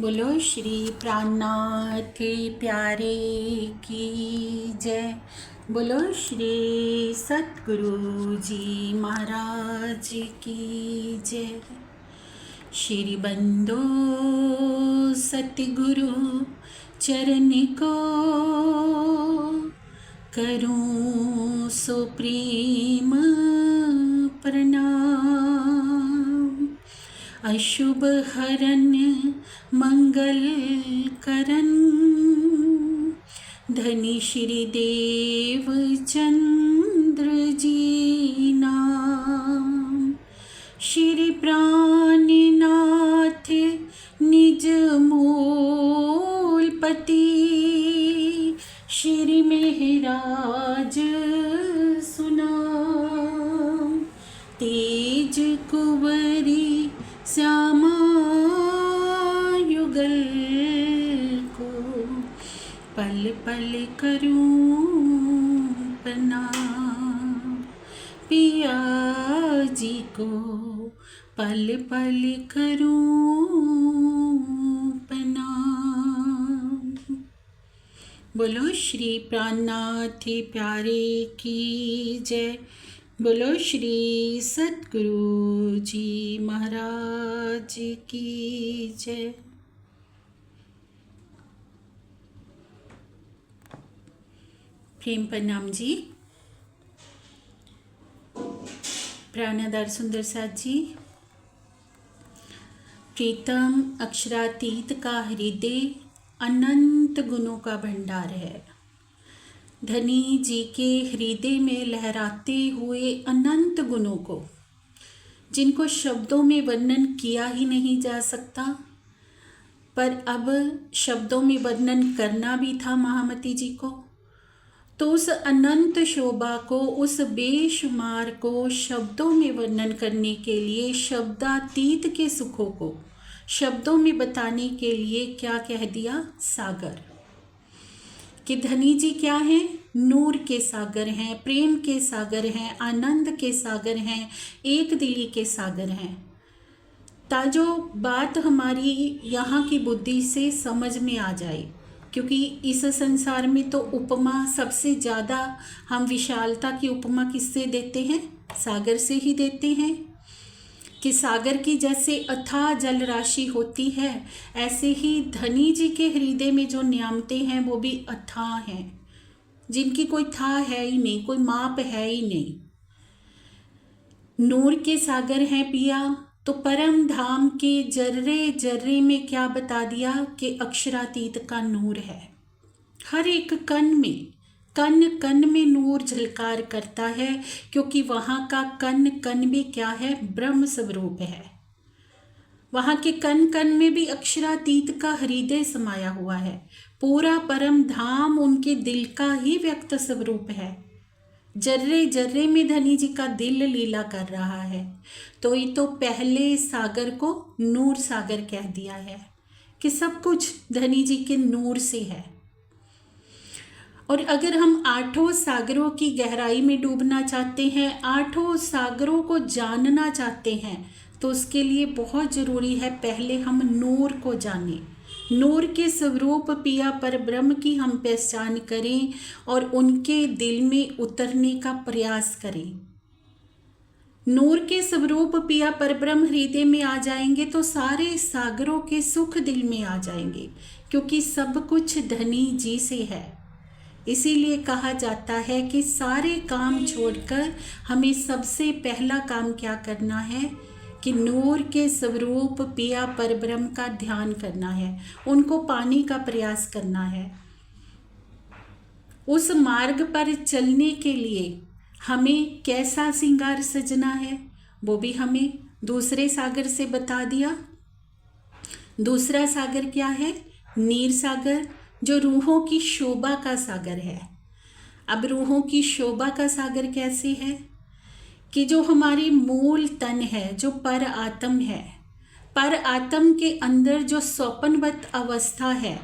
बोलो श्री प्राणनाथ प्यारे की जय। बोलो श्री सतगुरु जी महाराज की जय। श्री बंदो सतगुरु चरण को करूं सो प्रेम प्रणाम। अशुभ हरन मंगल करन धनी श्री देव चंद्र जी नाम। श्री प्राणनाथ निज मूलपति श्री मेहराज सुनाम। तेज कुंवरी श्यामा युगल को पल पल करूं प्रणाम। पिया जी को पल पल करूं प्रणाम। बोलो श्री प्राणनाथ प्यारे की जय। बोलो श्री सतगुरु जी महाराज की जय। प्रेम प्रणाम जी। प्राणाधार सुंदर साथ जी। प्रीतम अक्षरातीत का हृदय अनंत गुणों का भंडार है। धनी जी के हृदय में लहराते हुए अनंत गुणों को, जिनको शब्दों में वर्णन किया ही नहीं जा सकता, पर अब शब्दों में वर्णन करना भी था महामती जी को, तो उस अनंत शोभा को, उस बेशुमार को शब्दों में वर्णन करने के लिए, शब्दातीत के सुखों को शब्दों में बताने के लिए क्या कह दिया? सागर। कि धनी जी क्या हैं? नूर के सागर हैं, प्रेम के सागर हैं, आनंद के सागर हैं, एक दिली के सागर हैं। ताजो बात हमारी यहाँ की बुद्धि से समझ में आ जाए, क्योंकि इस संसार में तो उपमा सबसे ज़्यादा हम विशालता की उपमा किससे देते हैं? सागर से ही देते हैं। कि सागर की जैसे अथाह जल राशि होती है, ऐसे ही धनी जी के हृदय में जो नियामतें हैं वो भी अथाह हैं, जिनकी कोई था है ही नहीं, कोई माप है ही नहीं। नूर के सागर हैं पिया, तो परम धाम के जर्रे जर्रे में क्या बता दिया कि अक्षरातीत का नूर है। हर एक कण में, कण कण में नूर झलकार करता है, क्योंकि वहाँ का कण कण में क्या है? ब्रह्म स्वरूप है। वहाँ के कण कण में भी अक्षरातीत का हृदय समाया हुआ है। पूरा परम धाम उनके दिल का ही व्यक्त स्वरूप है। जर्रे जर्रे में धनी जी का दिल लीला कर रहा है। तो ये तो पहले सागर को नूर सागर कह दिया है कि सब कुछ धनी जी के नूर से है। और अगर हम आठों सागरों की गहराई में डूबना चाहते हैं, आठों सागरों को जानना चाहते हैं, तो उसके लिए बहुत ज़रूरी है पहले हम नूर को जानें। नूर के स्वरूप पिया पर ब्रह्म की हम पहचान करें और उनके दिल में उतरने का प्रयास करें। नूर के स्वरूप पिया पर ब्रह्म हृदय में आ जाएंगे तो सारे सागरों के सुख दिल में आ जाएंगे, क्योंकि सब कुछ धनी जी से है। इसीलिए कहा जाता है कि सारे काम छोड़कर हमें सबसे पहला काम क्या करना है? कि नूर के स्वरूप पिया परब्रह्म का ध्यान करना है, उनको पाने का प्रयास करना है। उस मार्ग पर चलने के लिए हमें कैसा श्रृंगार सजना है, वो भी हमें दूसरे सागर से बता दिया। दूसरा सागर क्या है? नीर सागर, जो रूहों की शोभा का सागर है। अब रूहों की शोभा का सागर कैसे है? कि जो हमारी मूल तन है, जो पर आत्म है, पर आत्म के अंदर जो स्वप्नवत अवस्था है,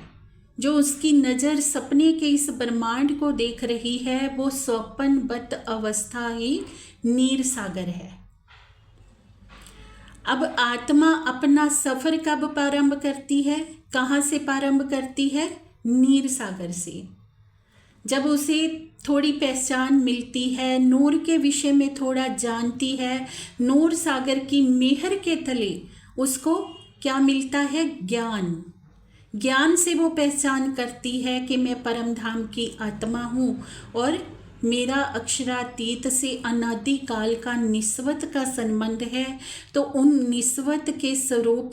जो उसकी नज़र सपने के इस ब्रह्मांड को देख रही है, वो स्वप्नवत अवस्था ही नीर सागर है। अब आत्मा अपना सफ़र कब प्रारंभ करती है, कहाँ से प्रारंभ करती है? नीर सागर से। जब उसे थोड़ी पहचान मिलती है, नूर के विषय में थोड़ा जानती है, नूर सागर की मेहर के तले उसको क्या मिलता है? ज्ञान। ज्ञान से वो पहचान करती है कि मैं परम धाम की आत्मा हूँ और मेरा अक्षरातीत से अनादि काल का निस्वत का संबंध है। तो उन निस्वत के स्वरूप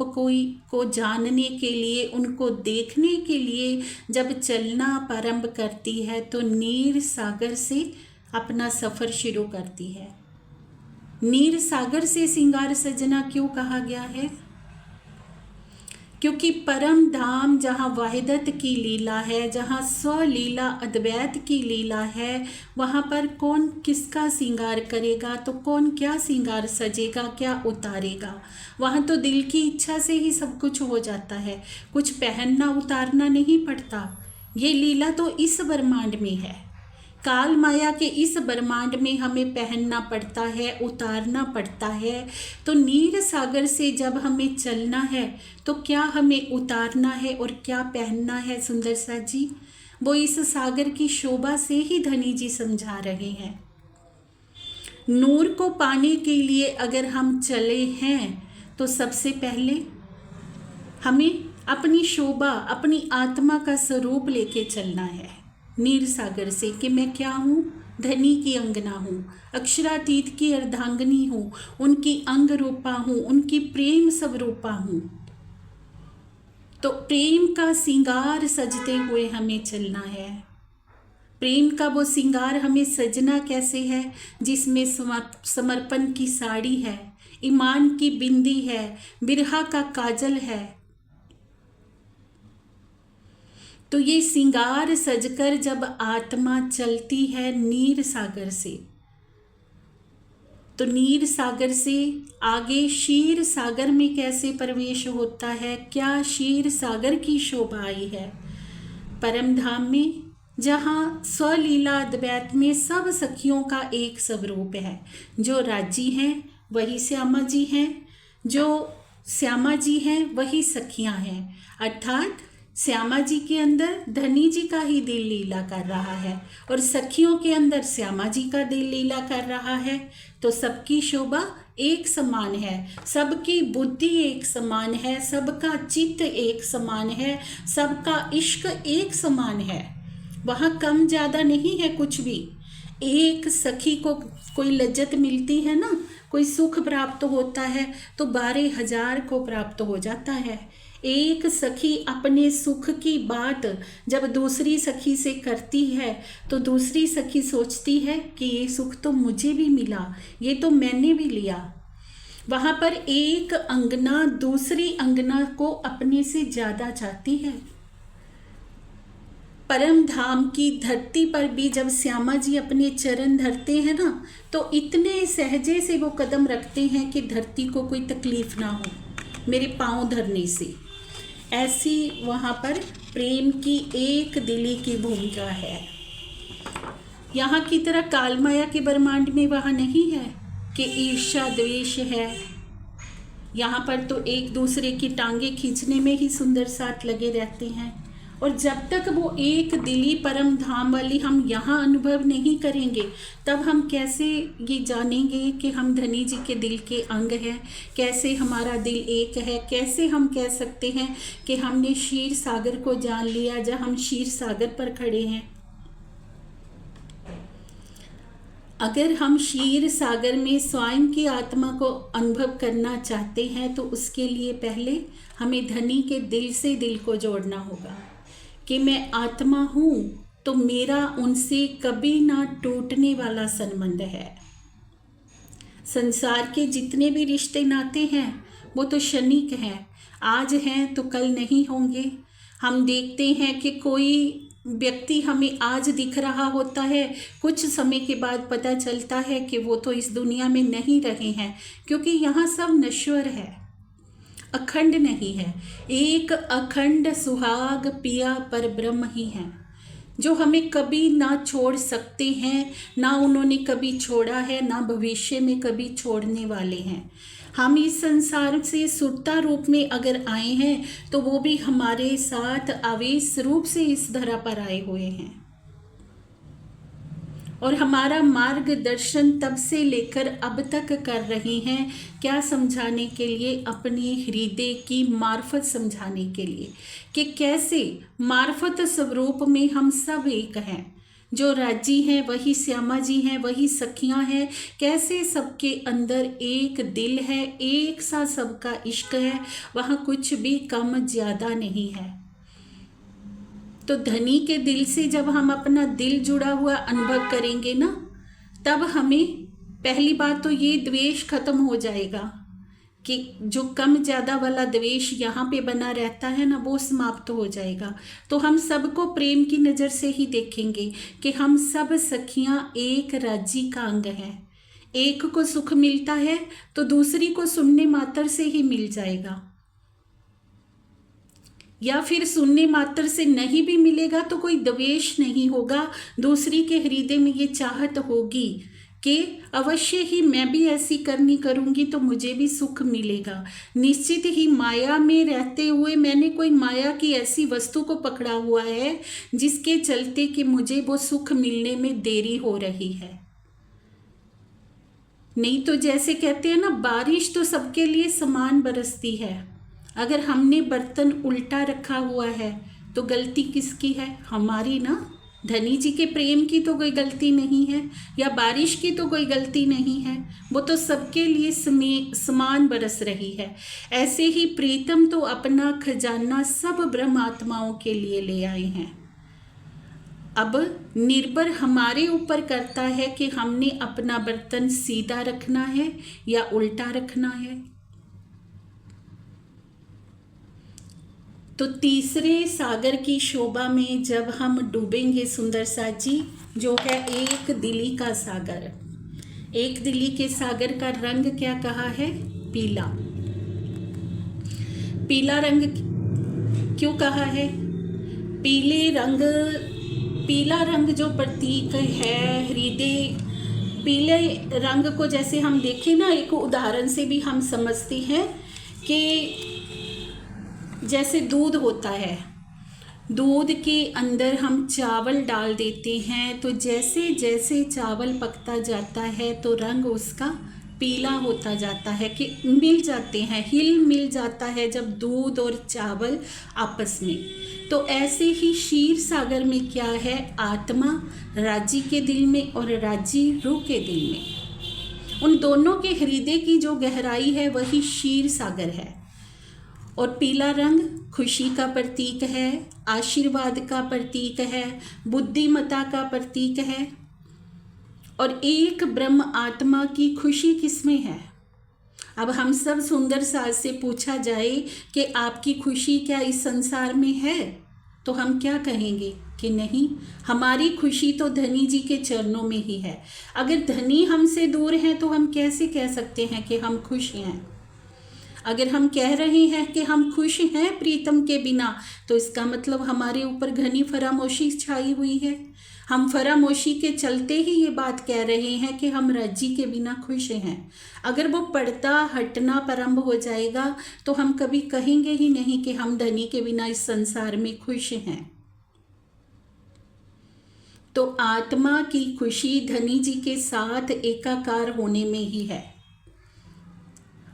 को जानने के लिए, उनको देखने के लिए जब चलना प्रारंभ करती है तो नीर सागर से अपना सफ़र शुरू करती है। नीर सागर से श्रृंगार सजना क्यों कहा गया है? क्योंकि परम धाम जहाँ वाहिदत की लीला है, जहाँ स्वलीला अद्वैत की लीला है, वहाँ पर कौन किसका श्रृंगार करेगा, तो कौन क्या श्रृंगार सजेगा, क्या उतारेगा? वहाँ तो दिल की इच्छा से ही सब कुछ हो जाता है, कुछ पहनना उतारना नहीं पड़ता। ये लीला तो इस ब्रह्मांड में है। काल माया के इस ब्रह्मांड में हमें पहनना पड़ता है, उतारना पड़ता है। तो नीर सागर से जब हमें चलना है तो क्या हमें उतारना है और क्या पहनना है? सुंदर सा जी वो इस सागर की शोभा से ही धनी जी समझा रहे हैं। नूर को पाने के लिए अगर हम चले हैं तो सबसे पहले हमें अपनी शोभा, अपनी आत्मा का स्वरूप लेके चलना है नीर सागर से कि मैं क्या हूँ? धनी की अंगना हूँ, अक्षरातीत की अर्धांगिनी हूँ, उनकी अंग रूपा हूँ, उनकी प्रेम स्वरूपा हूँ। तो प्रेम का श्रृंगार सजते हुए हमें चलना है। प्रेम का वो श्रृंगार हमें सजना कैसे है? जिसमें समर्पण की साड़ी है, ईमान की बिंदी है, बिरहा का काजल है। तो ये श्रृंगार सजकर जब आत्मा चलती है नीर सागर से, तो नीर सागर से आगे क्षीर सागर में कैसे प्रवेश होता है? क्या क्षीर सागर की शोभा आई है परम धाम में, जहाँ स्वलीला अद्वैत में सब सखियों का एक स्वरूप है। जो राजी हैं वही श्यामा जी हैं, जो श्यामा जी हैं वही सखियाँ हैं। अर्थात श्यामा जी के अंदर धनी जी का ही दिल लीला कर रहा है और सखियों के अंदर श्यामा जी का दिल लीला कर रहा है। तो सबकी शोभा एक समान है, सबकी बुद्धि एक समान है, सबका चित्त एक समान है, सबका इश्क एक समान है। वहाँ कम ज़्यादा नहीं है कुछ भी। एक सखी को कोई लज्जत मिलती है ना, कोई सुख प्राप्त होता है तो 12,000 को प्राप्त हो जाता है। एक सखी अपने सुख की बात जब दूसरी सखी से करती है तो दूसरी सखी सोचती है कि ये सुख तो मुझे भी मिला, ये तो मैंने भी लिया। वहाँ पर एक अंगना दूसरी अंगना को अपने से ज़्यादा चाहती है। परम धाम की धरती पर भी जब श्यामा जी अपने चरण धरते हैं ना, तो इतने सहजे से वो कदम रखते हैं कि धरती को कोई तकलीफ ना हो मेरे पाँव धरने से। ऐसी वहाँ पर प्रेम की एक दिली की भूमिका है। यहाँ की तरह काल माया के ब्रह्मांड में वहाँ नहीं है कि ईर्ष्या द्वेष है। यहाँ पर तो एक दूसरे की टांगे खींचने में ही सुंदर साथ लगे रहते हैं। और जब तक वो एक दिली परम धाम वाली हम यहाँ अनुभव नहीं करेंगे, तब हम कैसे ये जानेंगे कि हम धनी जी के दिल के अंग हैं, कैसे हमारा दिल एक है, कैसे हम कह सकते हैं कि हमने क्षीर सागर को जान लिया जब हम क्षीर सागर पर खड़े हैं। अगर हम क्षीर सागर में स्वयं की आत्मा को अनुभव करना चाहते हैं तो उसके लिए पहले हमें धनी के दिल से दिल को जोड़ना होगा कि मैं आत्मा हूँ, तो मेरा उनसे कभी ना टूटने वाला संबंध है। संसार के जितने भी रिश्ते नाते हैं वो तो क्षणिक हैं, आज हैं तो कल नहीं होंगे। हम देखते हैं कि कोई व्यक्ति हमें आज दिख रहा होता है, कुछ समय के बाद पता चलता है कि वो तो इस दुनिया में नहीं रहे हैं, क्योंकि यहाँ सब नश्वर है, अखंड नहीं है। एक अखंड सुहाग पिया पर ब्रह्म ही है, जो हमें कभी ना छोड़ सकते हैं, ना उन्होंने कभी छोड़ा है, ना भविष्य में कभी छोड़ने वाले हैं। हम इस संसार से सुरता रूप में अगर आए हैं तो वो भी हमारे साथ आवेश रूप से इस धरा पर आए हुए हैं, और हमारा मार्गदर्शन तब से लेकर अब तक कर रहे हैं। क्या समझाने के लिए? अपने हृदय की मार्फत समझाने के लिए कि कैसे मार्फत स्वरूप में हम सब एक हैं। जो राजी हैं वही श्यामा जी हैं, वही सखियां हैं। कैसे सबके अंदर एक दिल है, एक सा सबका इश्क है, वहाँ कुछ भी कम ज़्यादा नहीं है। तो धनी के दिल से जब हम अपना दिल जुड़ा हुआ अनुभव करेंगे ना, तब हमें पहली बात तो ये द्वेष खत्म हो जाएगा कि जो कम ज़्यादा वाला द्वेष यहाँ पे बना रहता है ना, वो समाप्त हो जाएगा। तो हम सबको प्रेम की नज़र से ही देखेंगे कि हम सब सखियाँ एक राज्य का अंग हैं। एक को सुख मिलता है तो दूसरी को सुनने मात्र से ही मिल जाएगा, या फिर सुनने मात्र से नहीं भी मिलेगा तो कोई द्वेष नहीं होगा। दूसरी के हृदय में ये चाहत होगी कि अवश्य ही मैं भी ऐसी करनी करूँगी तो मुझे भी सुख मिलेगा। निश्चित ही माया में रहते हुए मैंने कोई माया की ऐसी वस्तु को पकड़ा हुआ है जिसके चलते कि मुझे वो सुख मिलने में देरी हो रही है। नहीं तो जैसे कहते हैं ना, बारिश तो सबके लिए समान बरसती है। अगर हमने बर्तन उल्टा रखा हुआ है तो गलती किसकी है? हमारी ना। धनी जी के प्रेम की तो कोई गलती नहीं है, या बारिश की तो कोई गलती नहीं है, वो तो सबके लिए समान बरस रही है। ऐसे ही प्रीतम तो अपना खजाना सब ब्रह्म आत्माओं के लिए ले आए हैं। अब निर्भर हमारे ऊपर करता है कि हमने अपना बर्तन सीधा रखना है या उल्टा रखना है। तो तीसरे सागर की शोभा में जब हम डूबेंगे सुंदर साथ जी, जो है एक दिली का सागर। एक दिली के सागर का रंग क्या कहा है? पीला। पीला रंग क्यों कहा है? पीला रंग जो प्रतीक है हृदय, पीले रंग को जैसे हम देखें ना, एक उदाहरण से भी हम समझते हैं कि जैसे दूध होता है, दूध के अंदर हम चावल डाल देते हैं तो जैसे जैसे चावल पकता जाता है तो रंग उसका पीला होता जाता है, कि मिल जाते हैं, हिल मिल जाता है जब दूध और चावल आपस में। तो ऐसे ही क्षीर सागर में क्या है? आत्मा राजी के दिल में और राजी रूह के दिल में, उन दोनों के हृदय की जो गहराई है वही क्षीर सागर है। और पीला रंग खुशी का प्रतीक है, आशीर्वाद का प्रतीक है, बुद्धिमत्ता का प्रतीक है। और एक ब्रह्म आत्मा की खुशी किसमें है? अब हम सब सुंदर साज से पूछा जाए कि आपकी खुशी क्या इस संसार में है, तो हम क्या कहेंगे कि नहीं, हमारी खुशी तो धनी जी के चरणों में ही है। अगर धनी हमसे दूर हैं तो हम कैसे कह सकते हैं कि हम खुश हैं? अगर हम कह रहे हैं कि हम खुश हैं प्रीतम के बिना, तो इसका मतलब हमारे ऊपर घनी फरामोशी छाई हुई है। हम फरामोशी के चलते ही ये बात कह रहे हैं कि हम राजी के बिना खुश हैं। अगर वो पर्दा हटना प्रारंभ हो जाएगा तो हम कभी कहेंगे ही नहीं कि हम धनी के बिना इस संसार में खुश हैं। तो आत्मा की खुशी धनी जी के साथ एकाकार होने में ही है।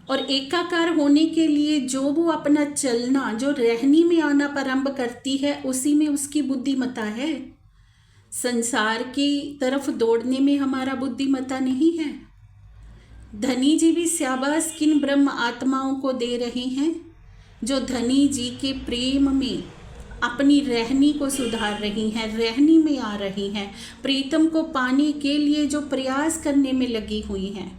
और एकाकार होने के लिए जो वो अपना चलना, जो रहनी में आना प्रारंभ करती है, उसी में उसकी बुद्धिमत्ता है। संसार की तरफ दौड़ने में हमारा बुद्धिमत्ता नहीं है। धनी जी भी शाबाश किन ब्रह्म आत्माओं को दे रहे हैं जो धनी जी के प्रेम में अपनी रहनी को सुधार रही हैं, रहनी में आ रही हैं, प्रीतम को पाने के लिए जो प्रयास करने में लगी हुई हैं।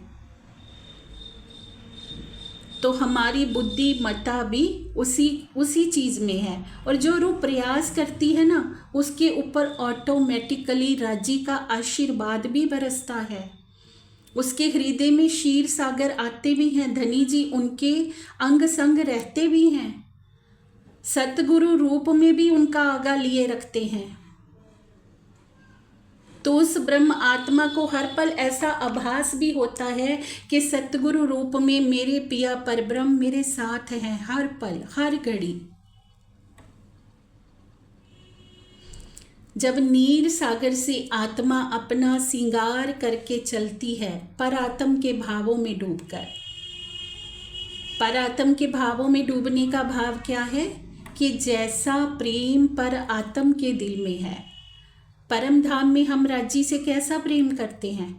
तो हमारी बुद्धिमत्ता भी उसी चीज़ में है। और जो रूह प्रयास करती है ना, उसके ऊपर ऑटोमेटिकली राजी का आशीर्वाद भी बरसता है। उसके हृदय में क्षीर सागर आते भी हैं, धनी जी उनके अंग संग रहते भी हैं, सतगुरु रूप में भी उनका आगा लिए रखते हैं। तो उस ब्रह्म आत्मा को हर पल ऐसा आभास भी होता है कि सतगुरु रूप में मेरे पिया परब्रह्म मेरे साथ हैं, हर पल हर घड़ी। जब नीर सागर से आत्मा अपना श्रृंगार करके चलती है परात्म के भावों में डूबकर। परात्म के भावों में डूबने का भाव क्या है कि जैसा प्रेम पर आत्म के दिल में है, परम धाम में हम राज्य से कैसा प्रेम करते हैं।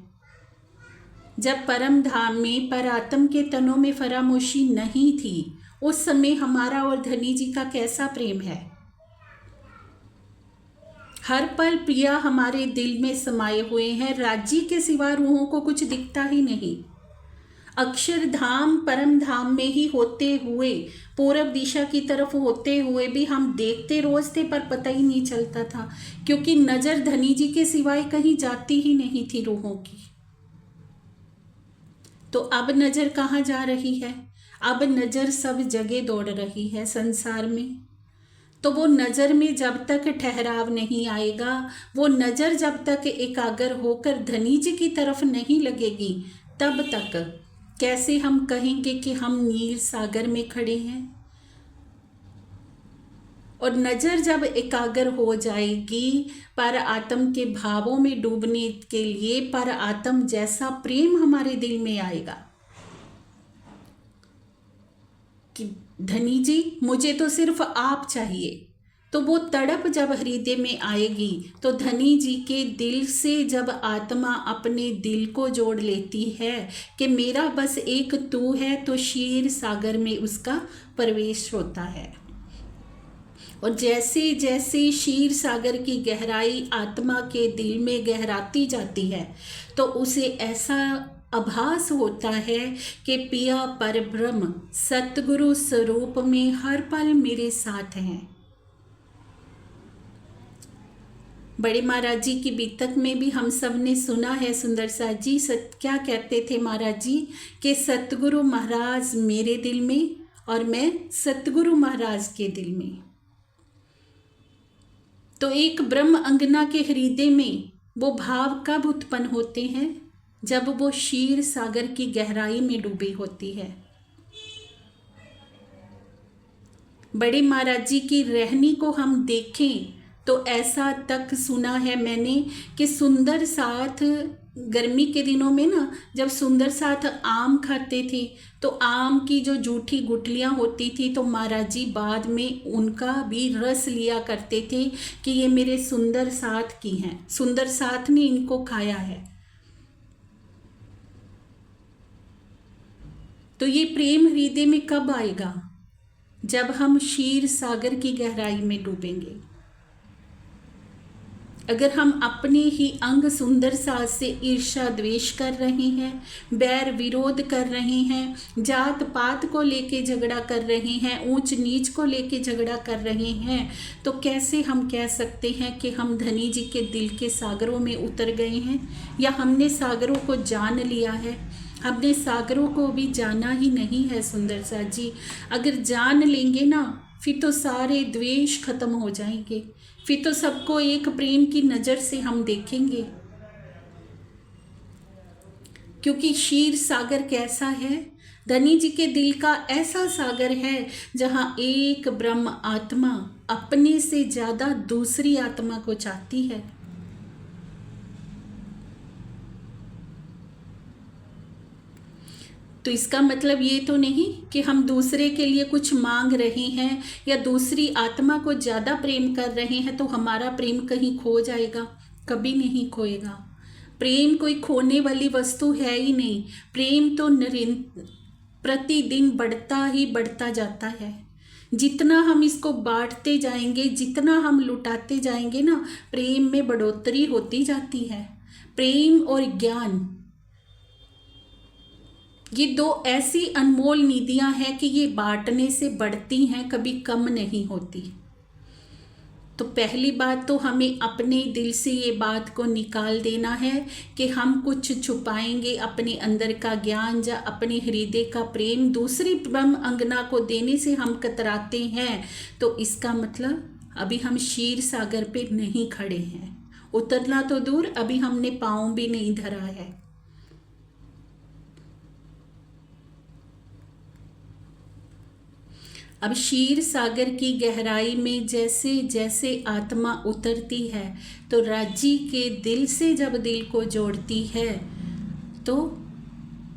जब परम धाम में परात्म के तनों में फरामोशी नहीं थी, उस समय हमारा और धनी जी का कैसा प्रेम है। हर पल प्रिया हमारे दिल में समाये हुए हैं, राज्य के सिवा रूहों को कुछ दिखता ही नहीं। अक्षरधाम परम धाम में ही होते हुए, पूरब दिशा की तरफ होते हुए भी हम देखते रोज थे पर पता ही नहीं चलता था, क्योंकि नज़र धनी जी के सिवाय कहीं जाती ही नहीं थी रूहों की। तो अब नज़र कहाँ जा रही है? अब नज़र सब जगह दौड़ रही है संसार में। तो वो नज़र में जब तक ठहराव नहीं आएगा, वो नज़र जब तक एकाग्र होकर धनी जी की तरफ नहीं लगेगी, तब तक कैसे हम कहेंगे कि हम नीर सागर में खड़े हैं। और नज़र जब एकाग्र हो जाएगी पर आत्म के भावों में डूबने के लिए, पर आत्म जैसा प्रेम हमारे दिल में आएगा कि धनी जी मुझे तो सिर्फ आप चाहिए। तो वो तड़प जब हृदय में आएगी, तो धनी जी के दिल से जब आत्मा अपने दिल को जोड़ लेती है कि मेरा बस एक तू है, तो क्षीर सागर में उसका प्रवेश होता है। और जैसे जैसे क्षीर सागर की गहराई आत्मा के दिल में गहराती जाती है, तो उसे ऐसा आभास होता है कि पिया परब्रह्म सतगुरु स्वरूप में हर पल मेरे साथ हैं। बड़े महाराज जी की बीतक में भी हम सब ने सुना है, सुंदर सा जी क्या कहते थे महाराज जी कि सतगुरु महाराज मेरे दिल में और मैं सतगुरु महाराज के दिल में। तो एक ब्रह्म अंगना के हृदय में वो भाव कब उत्पन्न होते हैं? जब वो क्षीर सागर की गहराई में डूबी होती है। बड़े महाराज जी की रहनी को हम देखें तो ऐसा तक सुना है मैंने कि सुंदर साथ गर्मी के दिनों में ना, जब सुंदर साथ आम खाते थे तो आम की जो जूठी गुठलियाँ होती थी, तो महाराज जी बाद में उनका भी रस लिया करते थे कि ये मेरे सुंदर साथ की हैं, सुंदर साथ ने इनको खाया है। तो ये प्रेम हृदय में कब आएगा? जब हम क्षीर सागर की गहराई में डूबेंगे। अगर हम अपने ही अंग सुंदर साथ से ईर्ष्या द्वेष कर रहे हैं, बैर विरोध कर रहे हैं, जात पात को लेके झगड़ा कर रहे हैं, ऊंच नीच को लेके झगड़ा कर रहे हैं, तो कैसे हम कह सकते हैं कि हम धनी जी के दिल के सागरों में उतर गए हैं, या हमने सागरों को जान लिया है? हमने सागरों को भी जाना ही नहीं है सुंदर सा जी। अगर जान लेंगे ना, फिर तो सारे द्वेष खत्म हो जाएंगे, फिर तो सबको एक प्रेम की नज़र से हम देखेंगे। क्योंकि क्षीर सागर कैसा है? धनी जी के दिल का ऐसा सागर है जहाँ एक ब्रह्म आत्मा अपने से ज़्यादा दूसरी आत्मा को चाहती है। तो इसका मतलब ये तो नहीं कि हम दूसरे के लिए कुछ मांग रहे हैं या दूसरी आत्मा को ज़्यादा प्रेम कर रहे हैं तो हमारा प्रेम कहीं खो जाएगा। कभी नहीं खोएगा। प्रेम कोई खोने वाली वस्तु है ही नहीं। प्रेम तो प्रतिदिन बढ़ता ही बढ़ता जाता है। जितना हम इसको बांटते जाएंगे, जितना हम लुटाते जाएंगे ना, प्रेम में बढ़ोतरी होती जाती है। प्रेम और ज्ञान, ये दो ऐसी अनमोल निधियां हैं कि ये बांटने से बढ़ती हैं, कभी कम नहीं होती। तो पहली बात तो हमें अपने दिल से ये बात को निकाल देना है कि हम कुछ छुपाएंगे, अपने अंदर का ज्ञान या अपने हृदय का प्रेम दूसरी ब्रह्म अंगना को देने से हम कतराते हैं, तो इसका मतलब अभी हम क्षीर सागर पे नहीं खड़े हैं। उतरना तो दूर, अभी हमने पाँव भी नहीं धरा है। अब क्षीर सागर की गहराई में जैसे जैसे आत्मा उतरती है तो राजी के दिल से जब दिल को जोड़ती है तो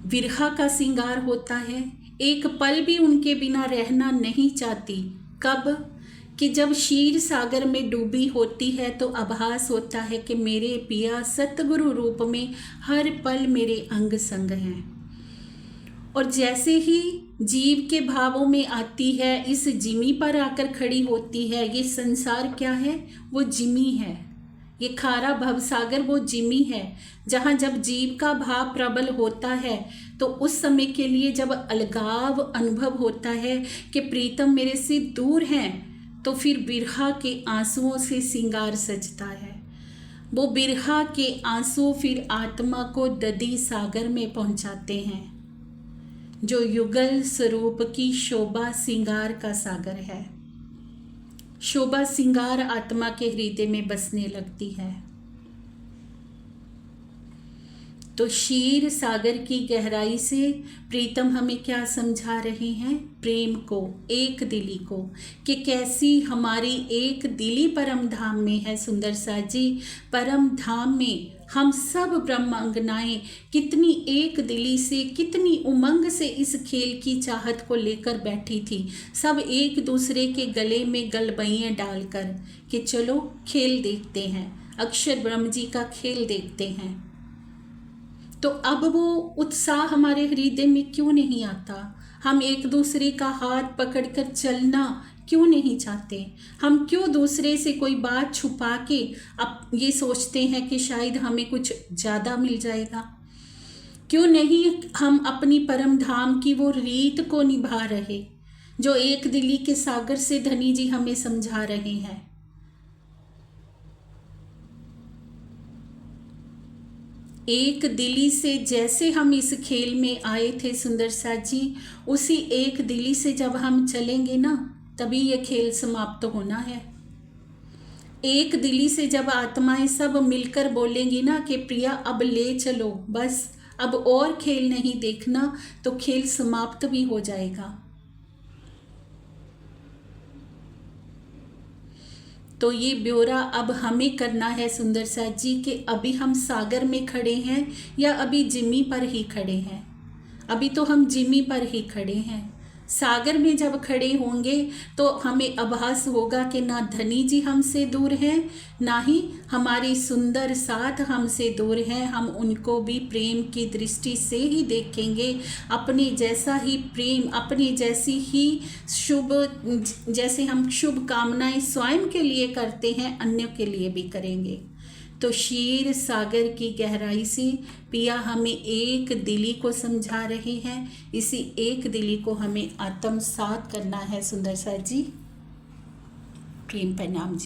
विरहा का श्रृंगार होता है। एक पल भी उनके बिना रहना नहीं चाहती। कब? कि जब क्षीर सागर में डूबी होती है तो आभास होता है कि मेरे पिया सतगुरु रूप में हर पल मेरे अंग संग हैं। और जैसे ही जीव के भावों में आती है, इस जिमी पर आकर खड़ी होती है। ये संसार क्या है? वो जिमी है। ये खारा भवसागर वो जिमी है, जहाँ जब जीव का भाव प्रबल होता है तो उस समय के लिए जब अलगाव अनुभव होता है कि प्रीतम मेरे से दूर हैं, तो फिर बिरहा के आंसुओं से श्रृंगार सजता है। वो बिरहा के आंसू फिर आत्मा को दधी सागर में पहुंचाते हैं, जो युगल स्वरूप की शोभा श्रृंगार का सागर है। शोभा श्रृंगार आत्मा के हृदय में बसने लगती है। तो क्षीर सागर की गहराई से प्रीतम हमें क्या समझा रहे हैं? प्रेम को, एक दिली को, कि कैसी हमारी एक दिली परम धाम में है। सुंदर सा जी, परम धाम में हम सब ब्रह्मांगनाएं कितनी एक दिली से, कितनी उमंग से इस खेल की चाहत को लेकर बैठी थी। सब एक दूसरे के गले में गलबैयाँ डालकर कि चलो खेल देखते हैं, अक्षर ब्रह्म जी का खेल देखते हैं। तो अब वो उत्साह हमारे हृदय में क्यों नहीं आता? हम एक दूसरे का हाथ पकड़कर चलना क्यों नहीं चाहते? हम क्यों दूसरे से कोई बात छुपा के अब ये सोचते हैं कि शायद हमें कुछ ज़्यादा मिल जाएगा? क्यों नहीं हम अपनी परम धाम की वो रीत को निभा रहे, जो एक दिली के सागर से धनी जी हमें समझा रहे हैं? एक दिली से जैसे हम इस खेल में आए थे सुंदर सा जी, उसी एक दिली से जब हम चलेंगे ना, तभी ये खेल समाप्त होना है। एक दिली से जब आत्माएं सब मिलकर बोलेंगी ना कि प्रिया अब ले चलो, बस अब और खेल नहीं देखना, तो खेल समाप्त भी हो जाएगा। तो ये ब्यौरा अब हमें करना है सुंदर सा जी, कि अभी हम सागर में खड़े हैं या अभी जिमी पर ही खड़े हैं। अभी तो हम जिमी पर ही खड़े हैं। सागर में जब खड़े होंगे तो हमें आभास होगा कि ना धनी जी हमसे दूर हैं, ना ही हमारी सुंदर साथ हमसे दूर हैं। हम उनको भी प्रेम की दृष्टि से ही देखेंगे, अपने जैसा ही प्रेम, अपनी जैसी ही शुभ, जैसे हम शुभ कामनाएं स्वयं के लिए करते हैं, अन्यों के लिए भी करेंगे। तो क्षीर सागर की गहराई से पिया हमें एक दिली को समझा रहे हैं। इसी एक दिली को हमें आत्मसात करना है सुंदर सा जी। प्रेम प्रणाम जी।